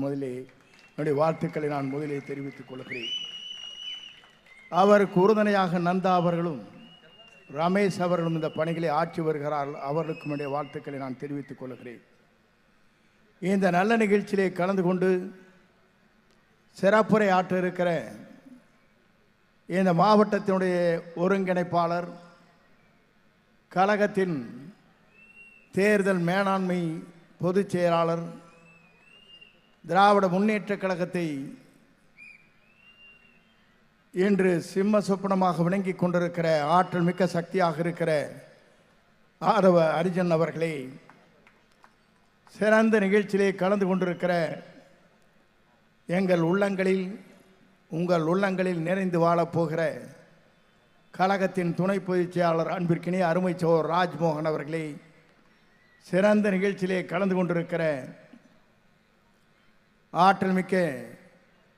முதலே என்னுடைய வாழ்த்துக்களை நான் முதலே தெரிவித்துக் கொள்கிறேன். அவருக்கு உறுதுணையாக நந்தா அவர்களும் ரமேஷ் அவர்களும் இந்த பணிகளை ஆற்றி வருகிறார்கள். அவர்களுக்கும் என்னுடைய வாழ்த்துக்களை நான் தெரிவித்துக் கொள்கிறேன். இந்த நல்ல நிகழ்ச்சியிலே கலந்து கொண்டு சிறப்புரை ஆற்ற இருக்கிற இந்த மாவட்டத்தினுடைய ஒருங்கிணைப்பாளர், கழகத்தின் தேர்தல் மேலாண்மை பொதுச் செயலாளர், திராவிட முன்னேற்ற கழகத்தை இன்று சிம்ம சொப்பனமாக விளங்கி கொண்டிருக்கிற ஆற்றல் மிக்க சக்தியாக இருக்கிற ஆதவ அரிஜன் அவர்களே, சிறந்த நிகழ்ச்சியிலே கலந்து கொண்டிருக்கிற எங்கள் உள்ளங்களில் உங்கள் உள்ளங்களில் நிறைந்து வாழப்போகிற கழகத்தின் துணை பொதுச் செயலாளர் அன்பிற்கினிய அருமை சோர் ராஜ்மோகன் அவர்களே, சிறந்த நிகழ்ச்சியிலே கலந்து கொண்டிருக்கிற ஆற்றல் மிக்க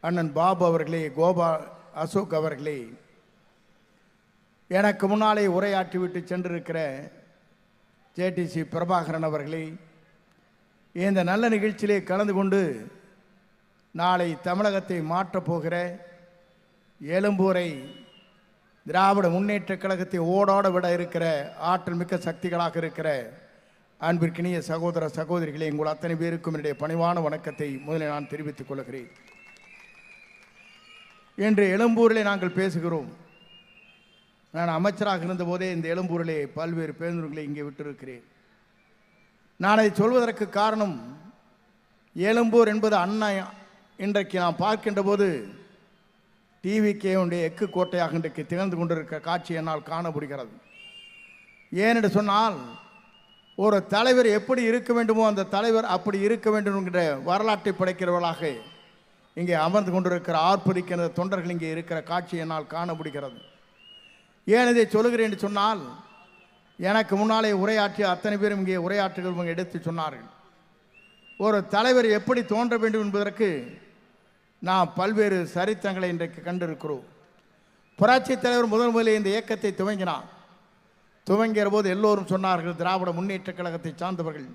அண்ணன் பாபு அவர்களே, கோபா அசோக் அவர்களே, எனக்கு முன்னாலே உரையாற்றிவிட்டு சென்றிருக்கிற ஜேடிசி பிரபாகரன் அவர்களே, இந்த நல்ல நிகழ்ச்சியிலே கலந்து கொண்டு நாளை தமிழகத்தை மாற்றப்போகிற எழும்பூரை திராவிட முன்னேற்ற கழகத்தை ஓடாட விட இருக்கிற ஆற்றல் மிக்க சக்திகளாக இருக்கிற அன்பிற்கினிய சகோதர சகோதரிகளே, உங்கள் அத்தனை பேருக்கும் என்னுடைய பணிவான வணக்கத்தை முதலில் நான் தெரிவித்துக் கொள்கிறேன். இன்று எழும்பூரில் நாங்கள் பேசுகிறோம். நான் அமைச்சராக இருந்தபோதே இந்த எழும்பூரிலே பல்வேறு பேருந்துகளை இங்கே விட்டிருக்கிறேன். நான் அதை சொல்வதற்கு காரணம், எழும்பூர் என்பது அண்ணா இன்றைக்கு நாம் பார்க்கின்ற போது டிவிகேவுடைய எக்கு கோட்டையாக இன்றைக்கு திகழ்ந்து கொண்டிருக்கிற காட்சி என்னால் காண முடிகிறது. ஏனென்று சொன்னால், ஒரு தலைவர் எப்படி இருக்க வேண்டுமோ அந்த தலைவர் அப்படி இருக்க வேண்டும் என்கிற வரலாற்றை படைக்கிறவர்களாக இங்கே அமர்ந்து கொண்டிருக்கிற ஆர்ப்பரிக்கிற தொண்டர்கள் இங்கே இருக்கிற காட்சி என்னால் காண முடிகிறது. ஏன் இதை சொல்லுகிறேன் என்று சொன்னால், எனக்கு முன்னாலே உரையாற்றிய அத்தனை பேரும் இங்கே உரையாற்றுகள் எடுத்து சொன்னார்கள். ஒரு தலைவர் எப்படி தோன்ற வேண்டும் என்பதற்கு நாம் பல்வேறு சரித்திரங்களை இன்றைக்கு கண்டிருக்கிறோம். புரட்சித் தலைவர் முதலில் இந்த இயக்கத்தை துவங்கினார். துவங்கிற போது எல்லோரும் சொன்னார்கள், திராவிட முன்னேற்ற கழகத்தை சார்ந்தவர்கள்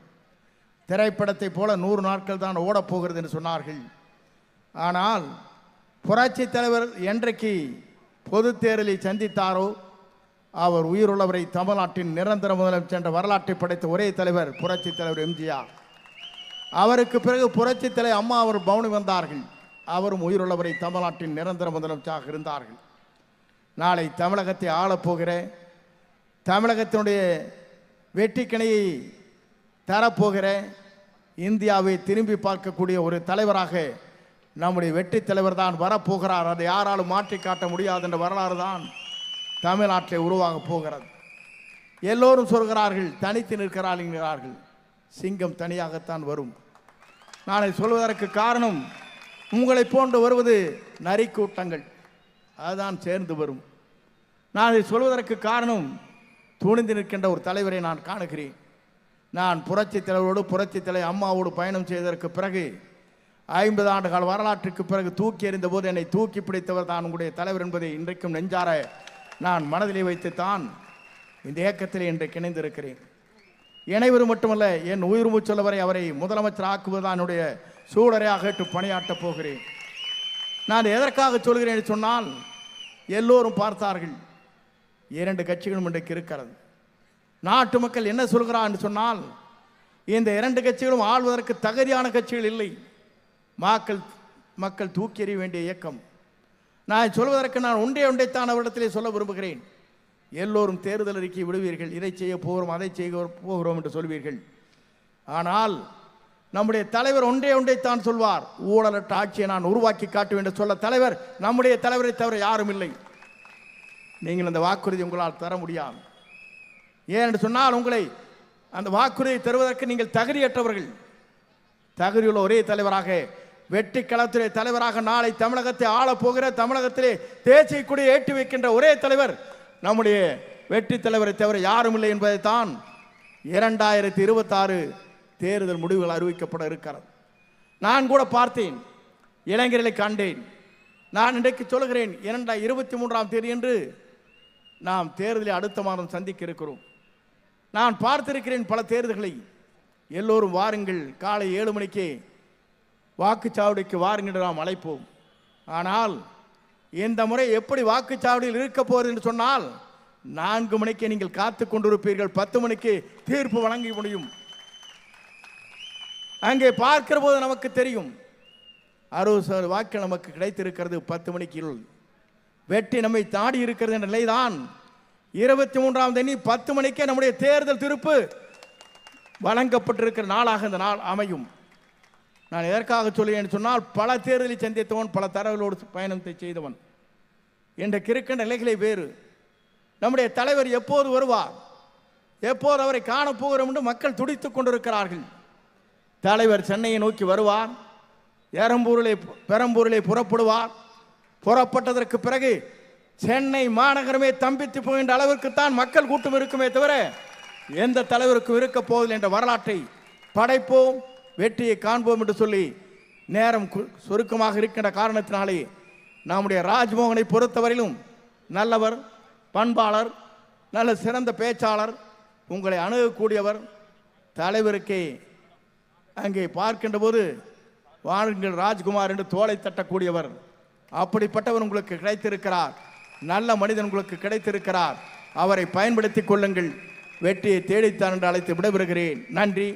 திரைப்படத்தை போல 100 நாட்கள் தான் ஓடப்போகிறது என்று சொன்னார்கள். ஆனால் புரட்சித் தலைவர் என்றைக்கு பொது தேர்தலை சந்தித்தாரோ அவர் உயிருள்ளவரை தமிழ்நாட்டின் நிரந்தர முதலமைச்சர் என்ற வரலாற்றை படைத்த ஒரே தலைவர் புரட்சித் தலைவர் எம்ஜிஆர். அவருக்கு பிறகு புரட்சித் தலைவர் அம்மா அவர் பவுனி வந்தார்கள். அவரும் உயிருள்ளவரை தமிழ்நாட்டின் நிரந்தர முதலமைச்சராக இருந்தார்கள். நாளை தமிழகத்தை ஆளப்போகிற, தமிழகத்தினுடைய வெற்றிக்கிணையை தரப்போகிற, இந்தியாவை திரும்பி பார்க்கக்கூடிய ஒரு தலைவராக நம்முடைய வெற்றி தலைவர் தான் வரப்போகிறார். அதை யாராலும் மாற்றி காட்ட முடியாது என்ற வரலாறு தான் தமிழ்நாட்டில் உருவாக போகிறது. எல்லோரும் சொல்கிறார்கள், தனித்து நிற்கிறார்கள், சிங்கம் தனியாகத்தான் வரும். நான் சொல்வதற்கு காரணம், உங்களை போன்று வருவது நரி கூட்டங்கள், அதுதான் சேர்ந்து வரும். நான் இதை சொல்வதற்கு காரணம், துணிந்து நிற்கின்ற ஒரு தலைவரை நான் காணுகிறேன். நான் புரட்சித் தலைவரோடு புரட்சித் தலைவர் அம்மாவோடு பயணம் செய்ததற்கு பிறகு 50 ஆண்டுகால வரலாற்றுக்கு பிறகு தூக்கி எறிந்த போது என்னை தூக்கி பிடித்தவர் தான் உங்களுடைய தலைவர் என்பதை இன்றைக்கும் நெஞ்சார நான் மனதிலே வைத்துத்தான் இந்த இயக்கத்தில் இன்றைக்கு இணைந்திருக்கிறேன். இணைவது மட்டுமல்ல, என் உயிர் மூச்சொல்லவரை அவரை முதலமைச்சர் ஆக்குவதுதான் என்னுடைய சூழலையாக ஏற்று பணியாற்றப் போகிறேன். நான் எதற்காக சொல்கிறேன் என்று சொன்னால், எல்லோரும் பார்த்தார்கள், 2 கட்சிகளும் இன்றைக்கு இருக்கிறது. நாட்டு மக்கள் என்ன சொல்கிறார் என்று சொன்னால், இந்த 2 கட்சிகளும் ஆள்வதற்கு தகுதியான கட்சிகள் இல்லை, மக்கள் தூக்கி எறிய வேண்டிய இயக்கம். நான் சொல்வதற்கு நான் ஒன்றைத்தான் அவரிடத்திலே சொல்ல விரும்புகிறேன். எல்லோரும் தேர்தல் அறிக்கை விடுவீர்கள், இதை செய்ய போகிறோம் அதை செய்ய போகிறோம் என்று சொல்வீர்கள். ஆனால் நம்முடைய தலைவர் ஒன்றைத்தான் சொல்வார், ஊழலற்ற ஆட்சியை நான் உருவாக்கி காட்டுவேன் என்று சொல்ல தலைவர் நம்முடைய தலைவரை தவிர யாரும் இல்லை. நீங்கள் அந்த வாக்குறுதி உங்களால் தர முடியாது. ஏனென்று சொன்னால், உங்களை அந்த வாக்குறுதியை தருவதற்கு நீங்கள் தகுதியற்றவர்கள். தகுதியுள்ள ஒரே தலைவராக, வெற்றி களத்திலே தலைவராக நாளை தமிழகத்தை ஆளப்போகிற, தமிழகத்திலே தேசிய கொடியை ஏற்றி வைக்கின்ற ஒரே தலைவர் நம்முடைய வெற்றி தலைவரை தவிர யாரும் இல்லை என்பதைத்தான் 2026 தேர்தல் முடிவுகள் அறிவிக்கப்பட இருக்கிறது. நான் கூட பார்த்தேன், இளைஞர்களை கண்டேன். நான் இன்றைக்கு சொல்கிறேன், 2023ஆம் தேதி என்று நாம் தேர்தலை அடுத்த மாதம் சந்திக்க இருக்கிறோம். நான் பார்த்திருக்கிறேன் பல தேர்தல்களை. எல்லோரும் வாருங்கள், காலை 7 மணிக்கே வாக்குச்சாவடிக்கு வாருங்கள் நாம் அழைப்போம். ஆனால் இந்த முறை எப்படி வாக்குச்சாவடியில் இருக்க போகிறது என்று சொன்னால் 4 மணிக்கு நீங்கள் காத்து கொண்டிருப்பீர்கள், 10 மணிக்கு தீர்ப்பு வழங்க முடியும். அங்கே பார்க்கிற போது நமக்கு தெரியும் 60% வாக்கு நமக்கு கிடைத்திருக்கிறது. 10 மணிக்கு வெற்றி நம்மை தாடி இருக்கிறது என்ற நிலைதான் 23ஆம் தேதி 10 மணிக்கே நம்முடைய தேர்தல் தீர்ப்பு வழங்கப்பட்டிருக்கிற நாளாக இந்த நாள் அமையும். நான் எதற்காக சொல்லுவேன் சொன்னால், பல தேர்தலை சந்தித்தவன், பல தரவுகளோடு பயணத்தை செய்தவன். இன்றைக்கு இருக்கின்ற நிலைகளை வேறு. நம்முடைய தலைவர் எப்போது வருவார், எப்போது அவரை காணப்போகிறோம் என்று மக்கள் துடித்துக் கொண்டிருக்கிறார்கள். தலைவர் சென்னையை நோக்கி வருவார், பெரம்பூரிலே புறப்படுவார். புறப்பட்டதற்கு பிறகு சென்னை மாநகரமே தம்பித்து போகின்ற அளவிற்குத்தான் மக்கள் கூட்டம் இருக்குமே தவிர எந்த தலைவருக்கும் இருக்க போவதில்லை என்ற வரலாற்றை படைப்போம், வெற்றியை காண்போம் என்று சொல்லி நேரம் சுருக்கமாக இருக்கின்ற காரணத்தினாலே நம்முடைய ராஜ்மோகனை பொறுத்தவரையிலும் நல்லவர், பண்பாளர், நல்ல சிறந்த பேச்சாளர், உங்களை அணுகக்கூடியவர், தலைவருக்கே அங்கே பார்க்கின்ற போது வாருங்கள் ராஜ்குமார் என்று தோளை தட்டக்கூடியவர். அப்படிப்பட்டவர் உங்களுக்கு கிடைத்திருக்கிறார், நல்ல மனிதன் உங்களுக்கு கிடைத்திருக்கிறார். அவரை பயன்படுத்திக் கொள்ளுங்கள். வெற்றியை தேடித்தான் என்று அழைத்து விடைபெறுகிறேன். நன்றி.